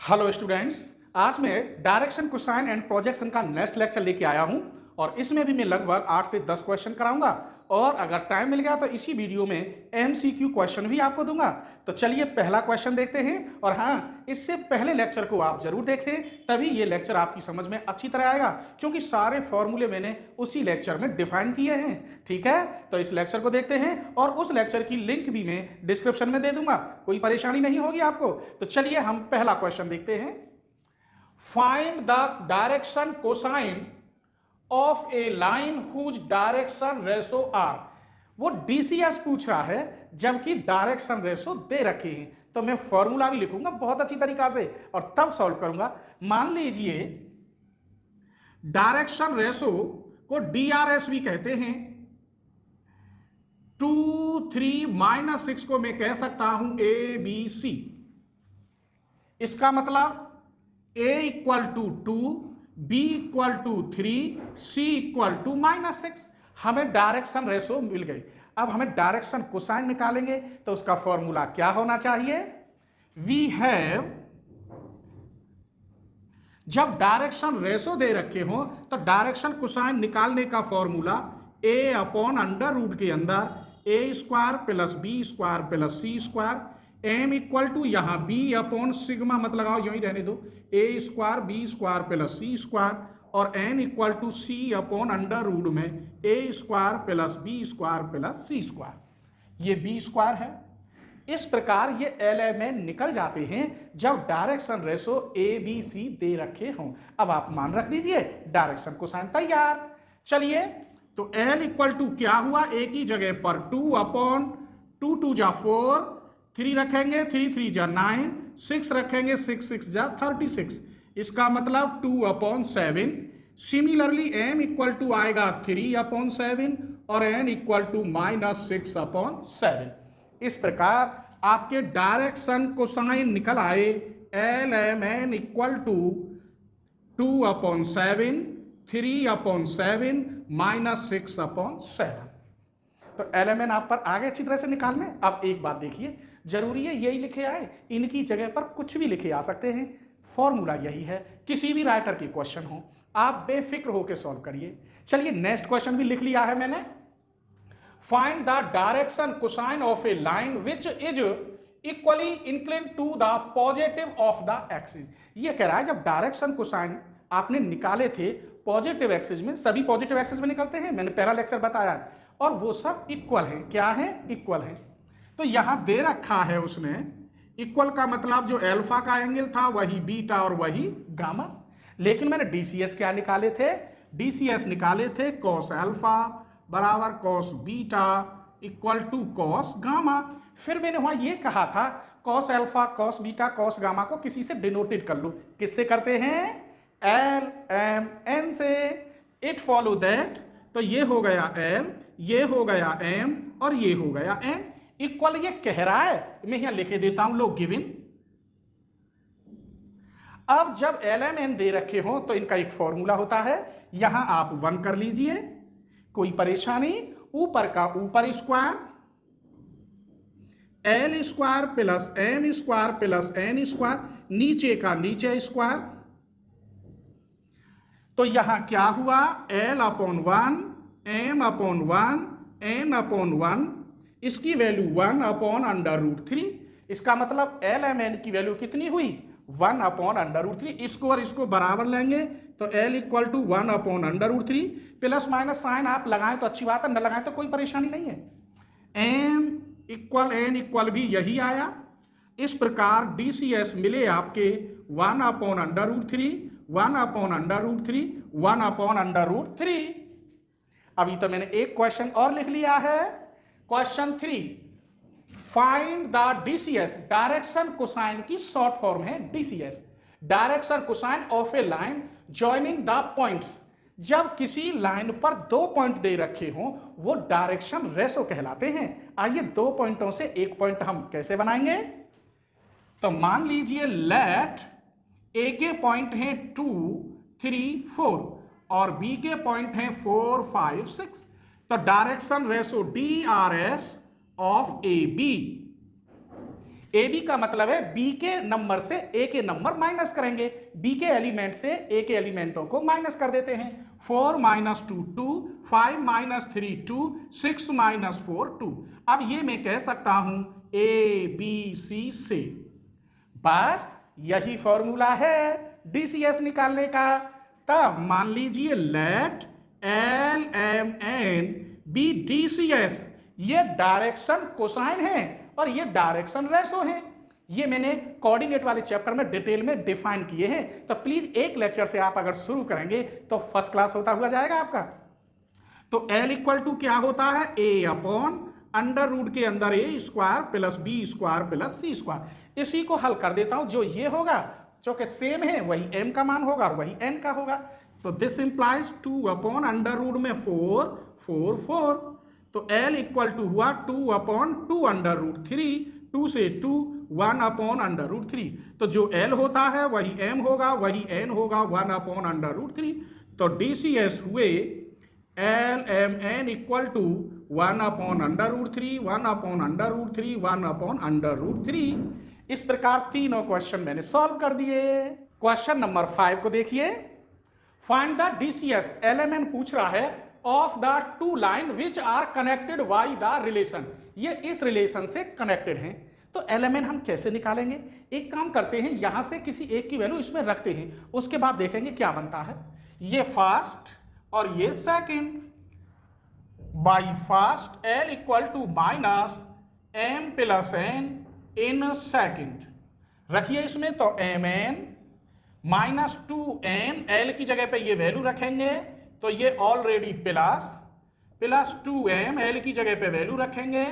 Hello students. आज मैं direction cosine and projection का नेक्स्ट लेक्चर लेके आया हूं और इसमें भी मैं लगभग 8 से 10 क्वेश्चन कराऊंगा और अगर टाइम मिल गया तो इसी वीडियो में एमसीक्यू क्वेश्चन भी आपको दूंगा। तो चलिए पहला क्वेश्चन देखते हैं। और हाँ, इससे पहले लेक्चर को आप जरूर देखें, तभी ये लेक्चर आपकी समझ में अच्छी तरह आएगा, क्योंकि सारे फॉर्मूले मैंने उसी लेक्चर में डिफाइन किए हैं। ठीक है, तो इस लेक्चर को देखते हैं और उस लेक्चर की लिंक भी मैं डिस्क्रिप्शन में दे दूंगा, कोई परेशानी नहीं होगी आपको। तो चलिए हम पहला क्वेश्चन देखते हैं। Find the direction cosine of a line whose direction ratio are. वो डीसीएस पूछ रहा है जबकि डायरेक्शन रेशो दे रखे हैं, तो मैं फॉर्मूला भी लिखूंगा बहुत अच्छी तरीका से और तब सॉल्व करूंगा। मान लीजिए डायरेक्शन रेशो को डीआरएस भी कहते हैं। 2 3 -6 को मैं कह सकता हूं ए बी सी। इसका मतलब a equal to 2, b equal to 3, c equal to -6। हमें डायरेक्शन रेशो मिल गई। अब हमें डायरेक्शन कोसाइन निकालेंगे तो उसका फॉर्मूला क्या होना चाहिए? वी हैव, जब डायरेक्शन रेशो दे रखे हो तो डायरेक्शन कोसाइन निकालने का formula a upon under root के अंदर a square plus b square plus c square, M equal to यहां b अपॉन सिग्मा मत लगाओ, यूं ही रहने दो, a square b square plus c square और n equal to c upon under root में a square plus b square plus c square. ये b स्क्वायर है। इस प्रकार ये एलिमेंट निकल जाते हैं जब direction ratio a b c दे रखे हों। अब आप मान रख दीजिए, डायरेक्शन कोसाइन तैयार। चलिए, तो l इक्वल टू क्या हुआ, a की जगह पर 2 अपॉन 2 2 जा 4, 3 रखेंगे 3 3 जा 9, 6 रखेंगे 6 6 जा 36। इसका मतलब 2 upon 7। Similarly m equal to आएगा 3 अपॉन 7 और n इक्वल टू -6 अपॉन 7। इस प्रकार आपके डायरेक्शन कोसाइन निकल आए L M N equal to 2 upon 7, 3 upon 7 -6 upon 7। तो एलिमेंट आप पर आगे अच्छी तरह से निकालने। अब एक बात देखिए, जरूरी है यही लिखे आए, इनकी जगह पर कुछ भी लिखे आ सकते हैं। फॉर्मूला यही है, किसी भी राइटर की क्वेश्चन हो आप बेफिक्र होकर सॉल्व करिए। चलिए नेक्स्ट क्वेश्चन भी लिख लिया है मैंने। Find the direction cosine of a line which is equally incline to the positive of the axis. ये कह रहा है जब डायरेक्शन कोसाइन आपने निकाले थे पॉजिटिव एक्सिस में, सभी पॉजिटिव एक्सिस में निकलते हैं, मैंने पहला लेक्चर बताया, और वो सब इक्वल है। क्या है? इक्वल है। तो यहां दे रखा है उसने इक्वल का मतलब जो अल्फा का एंगल था वही बीटा और वही गामा। लेकिन मैंने डीसीएस क्या निकाले थे? डीसीएस निकाले थे कॉस अल्फा बराबर cos beta equal to cos gamma. फिर मैंने वहां ये कहा था cos alpha cos beta cos gamma को किसी से डिनोटेड कर लो। किससे करते हैं? एल एम एन से। इट फॉलो दैट, तो ये हो गया एल, ये हो गया एम और ये हो गया एन। इक्वल ये कह रहा है, मैं यहां लिखे देता हूं लो गिवन। अब जब एल एम एन दे रखे हो तो इनका एक फॉर्मूला होता है, यहां आप 1 कर लीजिए, कोई परेशानी। ऊपर का ऊपर square, L square plus M square plus N square, नीचे का नीचे स्क्वायर। तो यहां क्या हुआ? L upon 1, M upon 1, N upon 1, इसकी वैल्यू 1 अपॉन अंडर रूट 3। इसका मतलब एल एम एन की वैल्यू कितनी हुई? 1 अपॉन अंडर रूट 3। इसको और इसको बराबर लेंगे तो L equal to 1 upon under root 3। Plus minus sign आप लगाएं तो अच्छी बात है, न लगाएं तो कोई परेशानी नहीं है। एम इक्वल एन इक्वल भी यही आया। इस प्रकार डीसीएस मिले आपके 1 upon under root 3, 1 upon under root 3, 1 upon under root 3। अभी तो मैंने एक क्वेश्चन और लिख लिया है। Question 3, find the DCS. Direction cosine की शॉर्ट फॉर्म है DCS, direction cosine of a line joining the points. जब किसी लाइन पर 2 पॉइंट दे रखे हों वो डायरेक्शन रेशो कहलाते हैं। आइए 2 पॉइंटों से एक पॉइंट हम कैसे बनाएंगे? तो मान लीजिए लेट ए के पॉइंट हैं 2 3 4 और बी के पॉइंट हैं 4 5 6। तो direction ratio D R S of A B A B का मतलब है बी के नंबर से ए के नंबर माइनस करेंगे, बी के एलिमेंट से ए के एलिमेंटों को माइनस कर देते हैं। 4 - 2 2, 5 - 3 2, 6 - 4 2। अब ये मैं कह सकता हूं ए बी सी से। बस यही फॉर्मूला है डीसीएस निकालने का। तब मान लीजिए let L M N be DCs, ये डायरेक्शन कोसाइन है और ये डायरेक्शन रेशो है। ये मैंने कोऑर्डिनेट वाले चैप्टर में डिटेल में डिफाइन किए हैं, तो प्लीज एक लेक्चर से आप अगर शुरू करेंगे तो फर्स्ट क्लास होता हुआ जाएगा आपका। तो L इक्वल टू क्या होता है, A अपॉन अंडर रूट के अंदर A square plus B square plus C square. इसी को हल कर देता हूं, जो ये होगा जो कि सेम है वही M का मान होगा और वही N का होगा। तो this implies 2 upon under root में 4 4 4। तो L इक्वल टू हुआ 2 अपॉन 2 अंडर रूट 3, 2 से 2 1 अपॉन अंडर रूट 3। तो जो L होता है वही M होगा, वही N होगा 1 अपॉन अंडर रूट 3। तो DCS हुए L M N equal to 1 upon under root 3, 1 upon under root 3, 1 upon under root 3। इस प्रकार तीनों क्वेश्चन मैंने सॉल्व कर दिए। क्वेश्चन नंबर 5 को देखिए। फाइंड द DCS, LMN पूछ रहा है of the two line which are connected by the relation. ये इस रिलेशन से कनेक्टेड हैं, तो LMN हम कैसे निकालेंगे। एक काम करते हैं, यहां से किसी एक की वैल्यू इसमें रखते हैं, उसके बाद देखेंगे क्या बनता है। ये फर्स्ट और ये second. By first L equal to minus M plus N in second रखिए इसमें, तो MN माइनस 2N, L की जगह पे ये वैल्यू रखेंगे तो ये ऑलरेडी प्लस 2M, L की जगह पे वैल्यू रखेंगे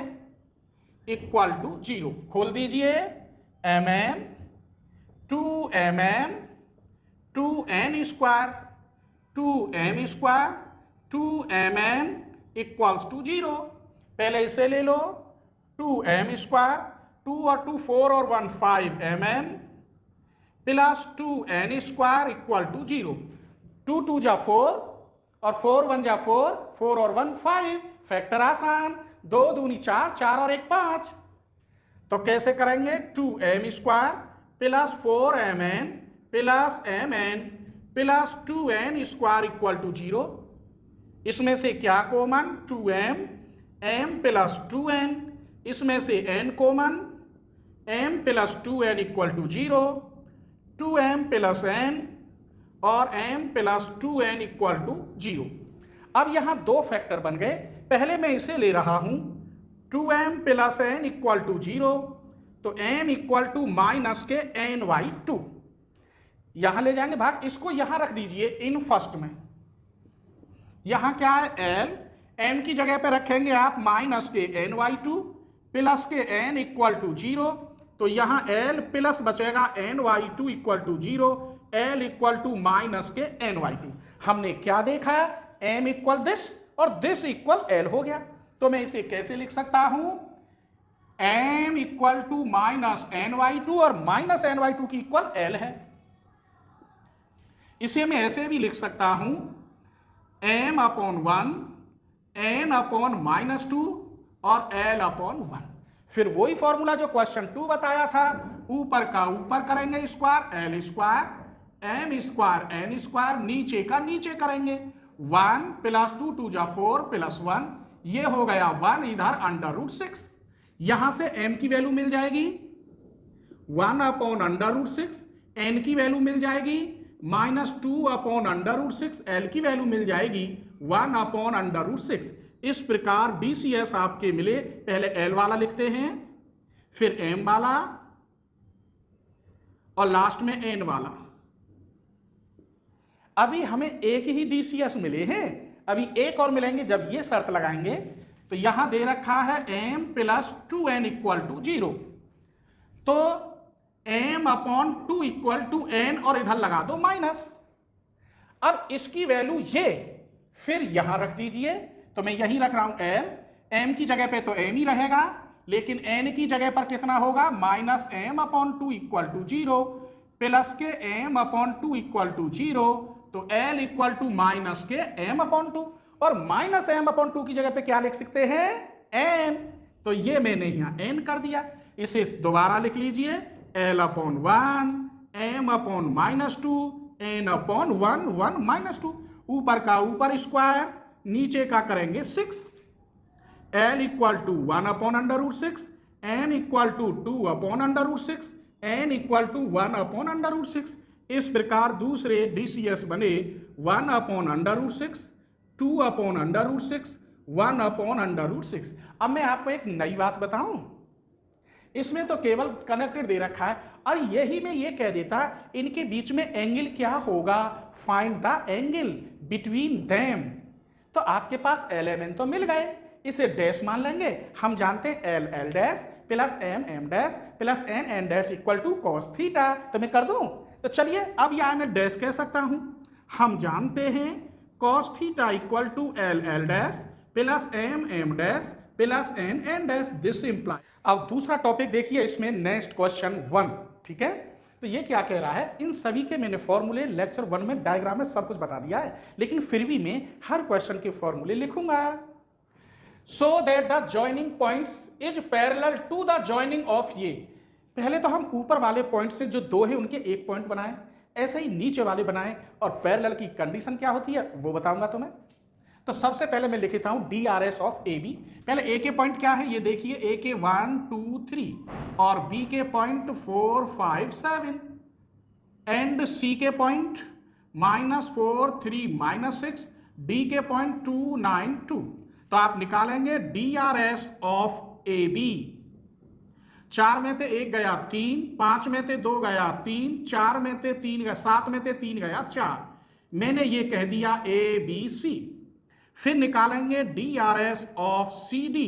इक्वल टू 0। खोल दीजिए MN 2MN 2N square 2M square 2MN equals to 0। पहले इसे ले लो 2M स्क्वायर, 2 और 2 4 और 1 5MN plus 2N square equal to 0। 2 2 जा 4 और 4 1 जा 4, 4 और 1 5। फैक्टर आसान, 2 दूनी 4, 4 और 1 5। तो कैसे करेंगे, 2M square plus 4MN plus MN plus 2N square equal to 0। इसमें से क्या common, 2M, M plus 2N, इसमें से N common, M plus 2N equal to 0, 2M plus N और M plus 2N equal to 0। अब यहां दो factor बन गए। पहले मैं इसे ले रहा हूं 2M plus N equal to 0, तो M इक्वल टू माइनस के NY2 यहां ले जाएंगे भाग, इसको यहां रख दीजिए इन फर्स्ट में। यहां क्या है L, M की जगह पे रखेंगे आप माइनस के NY2 प्लस के N इक्वल टू 0। तो यहां L प्लस बचेगा NY2 equal to 0, L equal to minus के NY2। हमने क्या देखा, M इक्वल दिस और दिस इक्वल L हो गया। तो मैं इसे कैसे लिख सकता हूं, M equal to minus NY2 और माइनस NY2 की इक्वल L है। इसे मैं ऐसे भी लिख सकता हूं M upon 1, N upon minus 2 और L अपॉन 1। फिर वही फॉर्मूला जो क्वेश्चन 2 बताया था, ऊपर का ऊपर करेंगे square L square, M square N square, नीचे का नीचे करेंगे 1 प्लस 2 2 जा 4 प्लस 1, ये हो गया 1 इधर अंडर रूट 6। यहां से M की वैल्यू मिल जाएगी 1 अपॉन अंडर रूट 6, N की वैल्यू मिल जाएगी minus 2 upon under root 6, L की वैल्यू मिल जाएगी 1 अपॉन अंडर रूट 6। इस प्रकार DCS आपके मिले। पहले L वाला लिखते हैं, फिर M वाला और लास्ट में N वाला। अभी हमें एक ही DCS मिले हैं, अभी एक और मिलेंगे जब ये शर्त लगाएंगे। तो यहां दे रखा है M plus 2N equal to 0, तो M upon 2 equal to N और इधर लगा दो माइनस। अब इसकी वैल्यू ये, फिर यहां रख दीजिए। तो मैं यही रख रहा हूं L, M की जगह पे तो M ही रहेगा, लेकिन N की जगह पर कितना होगा, minus M upon 2 equal to 0 plus के M अपॉन 2 इक्वल टू 0। तो L इक्वल टू माइनस के M अपॉन 2 और माइनस M अपॉन 2 की जगह पे क्या लिख सकते हैं, N। तो ये मैंने यहां N कर दिया। इसे दोबारा लिख लीजिए, L upon 1 M upon -2 N upon 1 1 -2, ऊपर का ऊपर स्क्वायर, नीचे का करेंगे 6, L equal to 1 upon √6, M equal to 2 upon √6, N equal to 1 upon √6। इस प्रकार दूसरे DCS बने 1 अपॉन √6, 2 अपॉन √6, 1 अपॉन √6। अब मैं आपको एक नई बात बताऊं, इसमें तो केवल कनेक्टेड दे रखा है और यही में ये कह देता इनके बीच में एंगल क्या होगा, find the angle between them. तो आपके पास LMN तो मिल गए, इसे डैश मान लेंगे। हम जानते हैं L dash plus M dash plus N dash equal to cos theta. तो मैं कर दूं, तो चलिए अब यहां मैं डैश कह सकता हूं। हम जानते हैं cos theta equal to L dash plus M dash plus N dash, this imply. अब दूसरा टॉपिक देखिए, इसमें नेक्स्ट क्वेश्चन 1, ठीक है। तो ये क्या कह रहा है, इन सभी के मैंने फॉर्मूले लेक्चर 1 में डायग्राम में सब कुछ बता दिया है, लेकिन फिर भी मैं हर क्वेश्चन के फॉर्मूले लिखूंगा। So that the joining points is parallel to the joining of ये। पहले तो हम ऊपर वाले पॉइंट से जो दो है उनके एक पॉइंट बनाए, ऐसे ही नीचे वाले बनाए, और पैरेलल की कंडीशन क्या होती है वो बताऊंगा तुम्हें। तो सबसे पहले मैं लिखता हूं DRS ऑफ AB। पहले A के पॉइंट क्या है, ये देखिए, A के 1 2 3 और B के पॉइंट 4 5 7 एंड C के पॉइंट -4 3 -6, D के पॉइंट 2 9 2। तो आप निकालेंगे DRS ऑफ AB। 4 में से 1 गया 3, 5 में से 2 गया 3, 4 में से 3 गया, 7 में से 3 गया 4। मैंने ये कह दिया ABC। फिर निकालेंगे DRS ऑफ CD।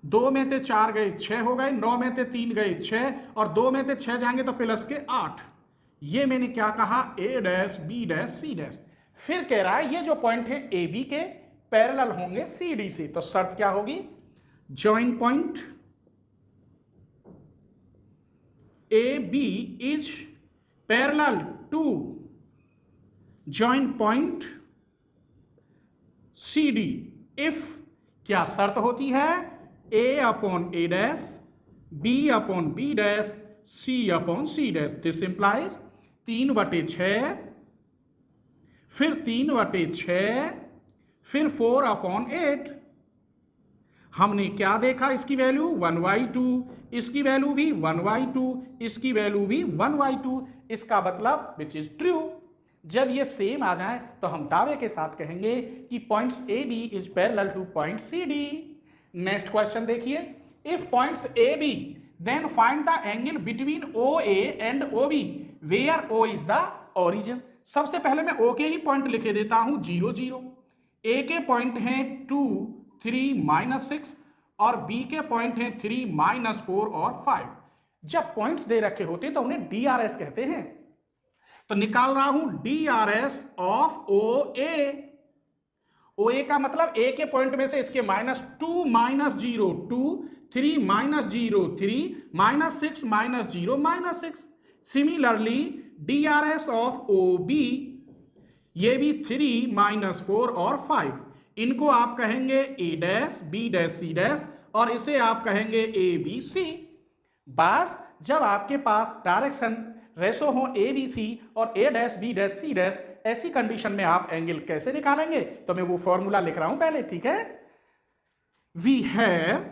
2 में से 4 गए 6 हो गए, 9 में से 3 गए 6 और 2 में से 6 जाएंगे तो प्लस के 8। ये मैंने क्या कहा, A dash B dash C dash. फिर कह रहा है ये जो पॉइंट है AB के पैरेलल होंगे CD से। तो शर्त क्या होगी, join point AB is parallel to join point CD if, क्या शर्त होती है, A upon A dash, B upon B dash, C upon C dash. This implies 3/6, फिर 3/6, फिर 4 अपॉन 8। हमने क्या देखा, इसकी वैल्यू 1/2, इसकी वैल्यू भी 1/2, इसकी वैल्यू भी 1/2। इसका मतलब विच इज ट्रू। जब ये सेम आ जाए तो हम दावे के साथ कहेंगे कि points AB is parallel to point CD। Next question देखिए, if points AB then find the angle between OA and OB where O is the origin. सबसे पहले मैं O के ही पॉइंट लिखे देता हूं 0 0। A के पॉइंट हैं 2 3 -6 और B के पॉइंट हैं 3 -4 और 5। जब पॉइंट्स दे रखे होते तो उन्हें DRS कहते हैं। तो निकाल रहा हूं DRS ऑफ OA। OA का मतलब A के पॉइंट में से इसके -2 -0 2, 3 -0 3, -6 -0 6। सिमिलरली DRS ऑफ OB, ये भी 3 -4 और 5। इनको आप कहेंगे A dash B dash C dash और इसे आप कहेंगे ABC। बस जब आपके पास डायरेक्शन रेशो हो ABC और A dash B dash C dash, ऐसी कंडीशन में आप एंगल कैसे निकालेंगे, तो मैं वो फॉर्मूला लिख रहा हूं पहले, ठीक है। वी हैव,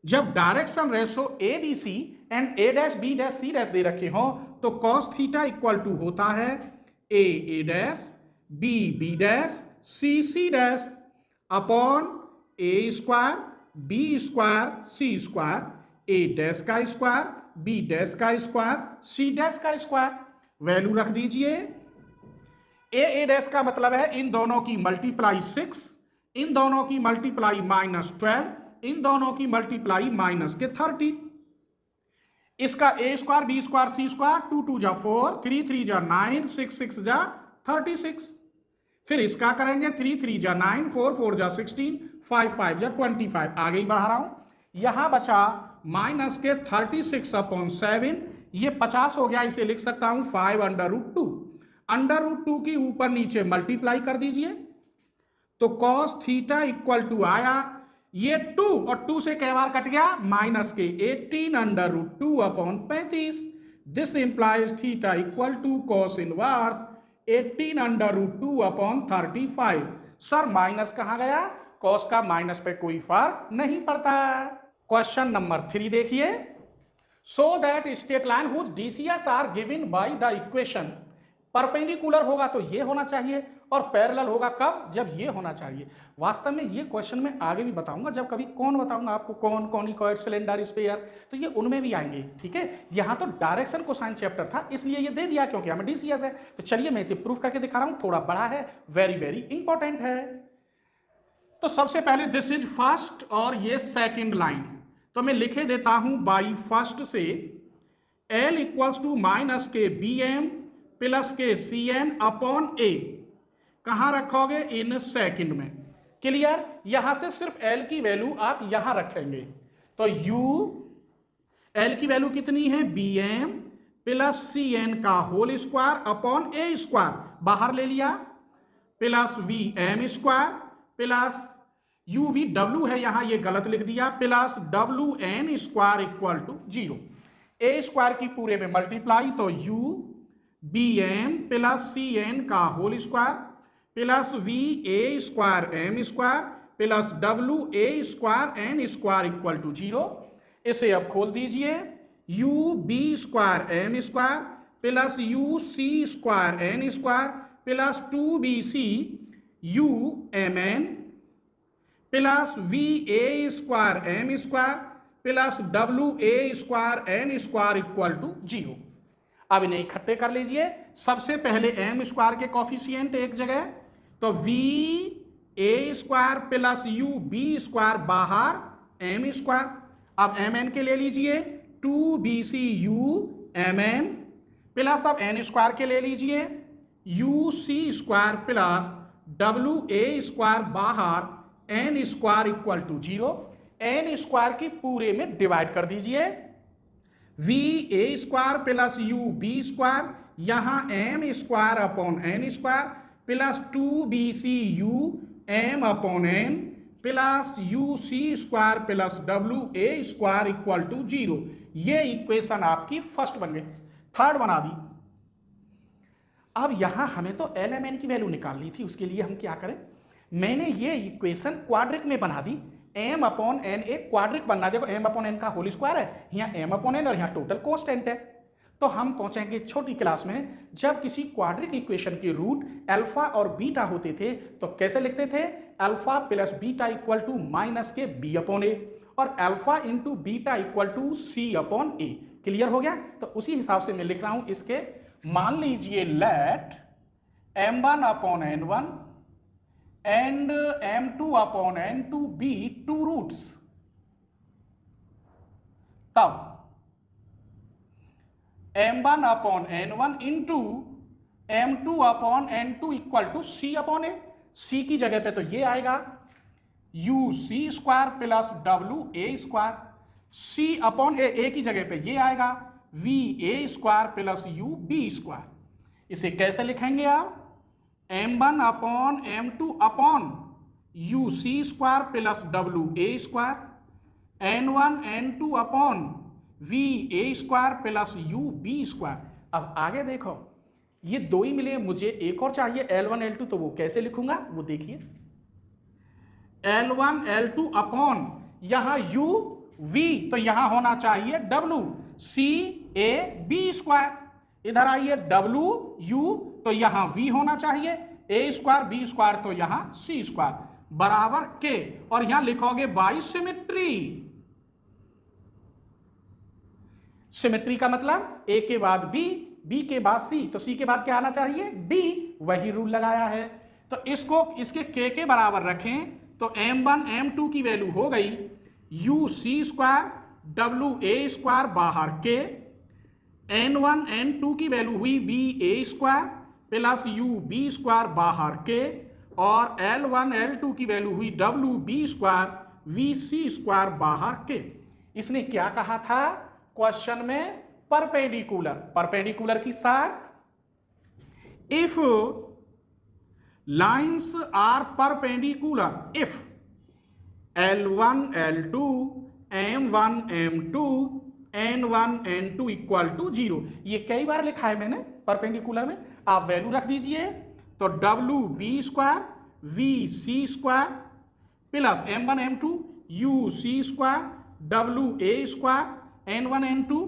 जब direction ratio ABC and A dash B dash C dash दे रखे हो तो cos थीटा इक्वल टू होता है A dash B dash C dash upon A square B square C square, A dash का square B dash का square C dash का square. Value रख दीजिए। A डैश का मतलब है इन दोनों की मल्टीप्लाई 6, इन दोनों की मल्टीप्लाई -12, इन दोनों की मल्टीप्लाई -30। इसका A square B square C square, 2 2 जा 4, 3 3 जा 9, 6 6 जा 36। फिर इसका करेंगे 3 3 जा 9, 4 4 जा 16, 5 5 जा 25। आगे ही बढ़ा रहा हूं। यहां बचा माइनस के 36/7, ये 50 हो गया, इसे लिख सकता हूं 5/√2। √2 की ऊपर नीचे मल्टीप्लाई कर दीजिए तो cos थीटा इक्वल टू आया, ये 2 और 2 से कै बार कट गया, माइनस के 18 under root 2 upon 35। This implies theta equal to cos inverse 18 under root 2 upon 35। Sir minus कहां गया, कॉस का माइनस पे कोई फर्क नहीं पड़ता। क्वेश्चन नंबर 3 देखिए, so that straight line whose DCs are given by the equation. Perpendicular होगा तो ये होना चाहिए और पैरेलल होगा कब, जब ये होना चाहिए। वास्तव में ये क्वेश्चन मैं आगे भी बताऊंगा, जब कभी कौन बताऊंगा आपको, कौन कॉनिकॉइड सिलेंडर स्फीयर, तो ये उनमें भी आएंगे, ठीक है। यहां तो डायरेक्शन कोसाइन चैप्टर था इसलिए ये दे दिया क्योंकि हमें डीसीएस है। तो चलिए मैं इसे प्रूफ करके दिखा रहा हूं, थोड़ा बड़ा है, वेरी वेरी इंपॉर्टेंट है। तो सबसे पहले दिस इज फर्स्ट और ये सेकेंड लाइन, तो मैं लिखे देता हूं बाई फर्स्ट से L इक्वल्स टू माइनस के बी एम प्लस के सी एन अपॉन ए। कहां रखोगे, इन सेकंड में। क्लियर, यहां से सिर्फ L की वैल्यू आप यहां रखेंगे, तो U L की वैल्यू कितनी है, b m plus c n का whole square upon a square, बाहर ले लिया, plus v m square plus u v डब्ल्यू है यहां, ये गलत लिख दिया, प्लस डब्ल्यू n square equal to 0। A square की पूरे में मल्टीप्लाई, तो u b m plus c n का whole square plus V A square M square plus W A square N square equal to 0। इसे अब खोल दीजिए, U B square M square plus U C square N square plus 2bc you M N plus V A square M square plus W A square N square equal to 0। अब इन्हें इकट्ठे कर लीजिए। सबसे पहले एम स्क्वायर के coefficient एक जगह, तो v A square plus you B square बाहर एम स्क्वायर। अब एम एन के ले लीजिए, 2bc you M N plus अब एन स्क्वायर के ले लीजिए u C square plus W A square बाहर n square equal to 0। N square की पूरे में डिवाइड कर दीजिए, v A square plus you B square, यहां m square upon n square plus 2bc you m upon N plus U C square plus W A square equal to 0। ये equation आपकी first बन गई। Third बना दी। अब यहां हमें तो एल एम एन की वैल्यू निकालनी थी, उसके लिए हम क्या करें, मैंने ये इक्वेशन क्वाड्रिक में बना दी। एम अपॉन एन एक क्वाड्रिक बनना, देखो एम अपॉन एन का होल स्क्वायर है, यहाँ एम अपॉन एन और यहाँ टोटल कांस्टेंट है। तो हम पहुंचेंगे छोटी क्लास में, जब किसी क्वाड्रिक इक्वेशन के रूट अल्फा और बीटा होते थे तो कैसे लिखते थे, alpha plus beta equal to minus के बी अपॉन ए और alpha into beta equal to C upon A. Clear हो गया। तो उसी हिसाब से मैं लिख रहा हूं इसके, मान लीजिए let m1 upon n1 and m2 upon n2 be two roots, तब m1 upon n1 into m2 upon n2 equal to c upon a. c की जगह पे तो ये आएगा u C square plus W A square, c upon a की जगह पे ये आएगा v A square plus you B square. इसे कैसे लिखेंगे आप, m1 upon m2 upon u C square plus W A square, n1 n2 upon V A square plus you B square. अब आगे देखो, ये दो ही मिले, मुझे एक और चाहिए L1 L2, तो वो कैसे लिखूंगा वो देखिए, L1 L2 अपॉन यहां u v, तो यहां होना चाहिए w c a b square, इधर आइए w u, तो यहां v होना चाहिए, a स्क्वायर b स्क्वायर, तो यहां c स्क्वायर बराबर के, और यहां लिखोगे बाई सिमेट्री। सिमेट्री का मतलब a के बाद b, b के बाद c, तो c के बाद क्या आना चाहिए d, वही रूल लगाया है। तो इसको इसके k के बराबर रखें, तो m1 m2 की वैल्यू हो गई यू सी स्क्वायर डब्ल्यू ए स्क्वायर बाहर के, n1 n2 की वैल्यू हुई B A square plus you B square बाहर के, और L1 L2 की वैल्यू हुई W B square V C square बाहर के। इसने क्या कहा था क्वेश्चन में, परपेंडिकुलर। परपेंडिकुलर की शर्त, if lines are perpendicular, if L1 L2 M1 M2 N1 N2 equal to 0। ये कई बार लिखा है मैंने परपेंडिकुलर में, आप वैल्यू रख दीजिए। तो W B square V C square plus M1 M2 U C square W A square N1 N2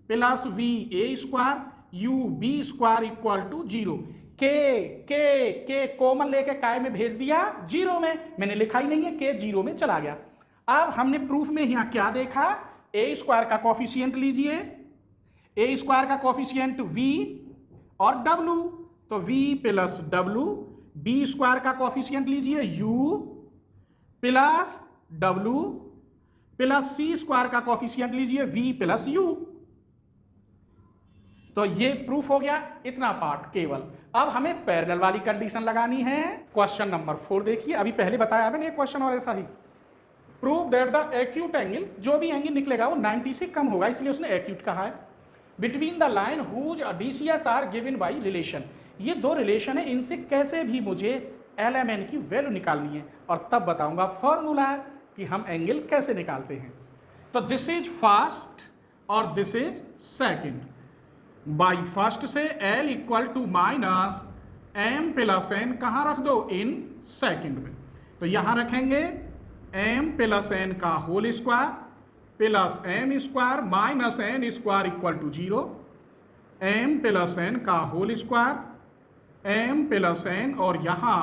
plus V A square U B square equal to 0। के कॉमन लेके काय में भेज दिया 0 में, मैंने लिखा ही नहीं है, के 0 में चला गया। अब हमने प्रूफ में यहां क्या देखा, ए स्क्वायर का कॉफिशिएंट लीजिए, ए स्क्वायर का कॉफिशिएंट v और w, तो v plus w, B square का कॉफिशिएंट लीजिए u plus w plus C square का कॉफिशिएंट लीजिए v प्लस u। तो ये प्रूफ हो गया, इतना पार्ट केवल। अब हमें पैरेलल वाली कंडीशन लगानी है। क्वेश्चन नंबर 4 देखिए, अभी पहले बताया मैंने एक क्वेश्चन और ऐसा ही। Prove that the acute angle, जो भी एंगल निकलेगा वो 90 से कम होगा, इसलिए उसने एक्यूट कहा है। Between the line whose DCs are given by relation, ये दो रिलेशन है, इनसे कैसे भी मुझे LMN की वैल्यू निकालनी है, और तब बताऊंगा फॉर्मूला कि हम एंगल कैसे निकालते हैं। तो दिस इज फर्स्ट और this is second. By first से L equal to minus M plus N कहाँ रख दो, इन सेकेंड में। तो यहां रखेंगे M प्लस N का whole square plus M square minus N square equal to 0, M plus N का whole square M plus N और यहाँ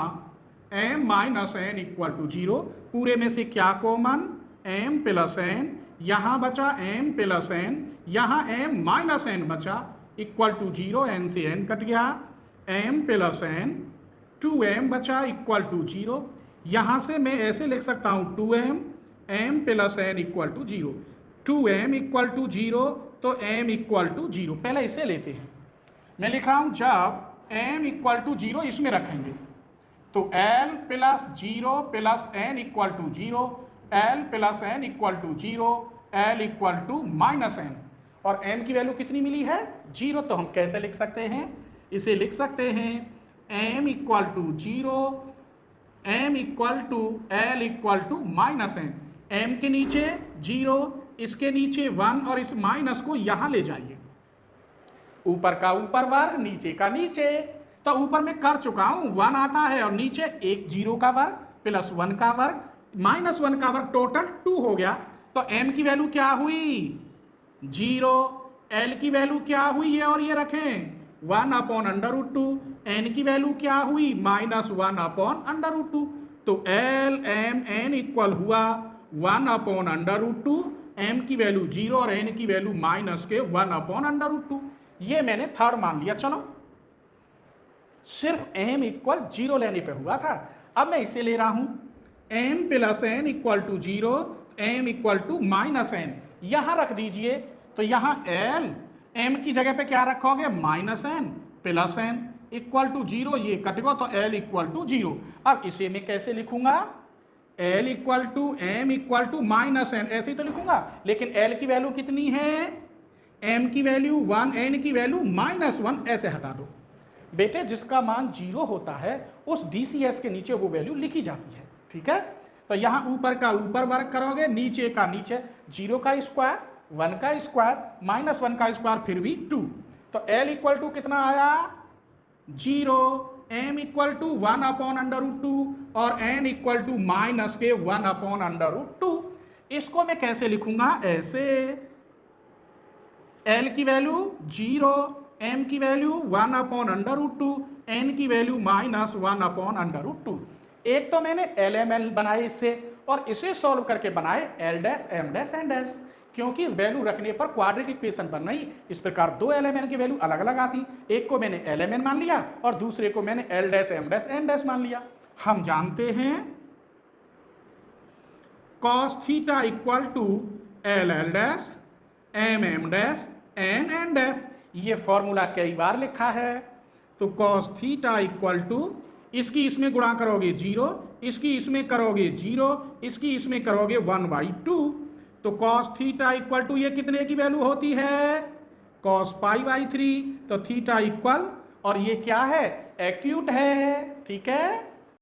M minus N equal to 0। पूरे में से क्या कॉमन, M प्लस N, यहाँ बचा M प्लस N, यहाँ M माइनस N बचा इक्वल टू 0, N से N कट गया, M प्लस N 2M बचा इक्वल टू 0। यहाँ से मैं ऐसे लिख सकता हूँ 2M M plus N equal to 0, 2M equal to 0, तो M इक्वल टू 0। पहले इसे लेते हैं, मैं लिख रहा हूँ जब M इक्वल टू 0 इसमें रखेंगे तो L plus 0 plus N equal to 0, L plus N equal to 0, L equal to minus N, और M की वैल्यू कितनी मिली है 0। तो हम कैसे लिख सकते हैं, इसे लिख सकते हैं M equal to 0, M equal to L equal to minus N। M के नीचे 0, इसके नीचे 1 और इस माइनस को यहां ले जाइए, ऊपर का ऊपर वर्ग नीचे का नीचे। तो ऊपर में कर चुका हूं 1 आता है और नीचे एक 0 का वर्ग प्लस 1 का वर्ग माइनस 1 का वर्ग, टोटल 2 हो गया। तो M की वैल्यू क्या हुई 0, L की वैल्यू क्या हुई है और ये रखें 1 अपॉन अंडर रूट 2, N की वैल्यू क्या हुई माइनस 1 अपॉन अंडर रूट 2। तो L M N इक्वल हुआ 1 अपॉन अंडर रूट 2, M की वैल्यू 0 और N की वैल्यू माइनस के 1 अपॉन अंडर रूट 2। ये मैंने थर्ड मान लिया। चलो, सिर्फ M इक्वल 0 लेने पे हुआ था, अब मैं इसे ले रहा हूं M plus N equal to 0, M equal to minus N यहां रख दीजिए। तो यहां L M की जगह पे क्या रखोगे minus N plus N equal to 0, ये कट गया तो L इक्वल टू 0। अब इसे मैं कैसे लिखूंगा, L equal to M equal to minus N, ऐसे ही तो लिखूंगा। लेकिन L की वैल्यू कितनी है, M की वैल्यू 1, N की वैल्यू माइनस 1, ऐसे हटा दो। बेटे जिसका मान 0 होता है उस DCS के नीचे वो वैल्यू लिखी जाती है, ठीक है। तो यहां ऊपर का ऊपर वर्ग करोगे, नीचे का नीचे, 0 का स्क्वायर 1 का स्क्वायर माइनस 1 का स्क्वायर फिर भी 2। तो L इक्वल टू कितना आया 0, M equal to 1 upon under root 2 और N इक्वल टू माइनस के 1 अपॉन अंडर रूट 2। इसको मैं कैसे लिखूंगा, ऐसे L की वैल्यू 0, M की value 1 upon under root 2, N की value minus 1 upon under root 2। एक तो मैंने LML बनाए इससे, और इसे सॉल्व करके बनाए L dash M dash N dash, क्योंकि वैल्यू रखने पर क्वाड्रेटिक इक्वेशन बन रही। इस प्रकार दो LMN की वैल्यू अलग अलग आती, एक को मैंने LMN मान लिया और दूसरे को मैंने L dash M dash N dash मान लिया। हम जानते हैं cos theta equal to L L dash M M dash N N dash, ये फॉर्मूला कई बार लिखा है। तो cos थीटा इक्वल टू, इसकी इसमें गुणा करोगे 0, इसकी इसमें करोगे 0, इसकी इसमें करोगे 1/2। तो cos थीटा इक्वल टू ये कितने की वैल्यू होती है cos π/3। तो थीटा इक्वल, और ये क्या है एक्यूट है, ठीक है।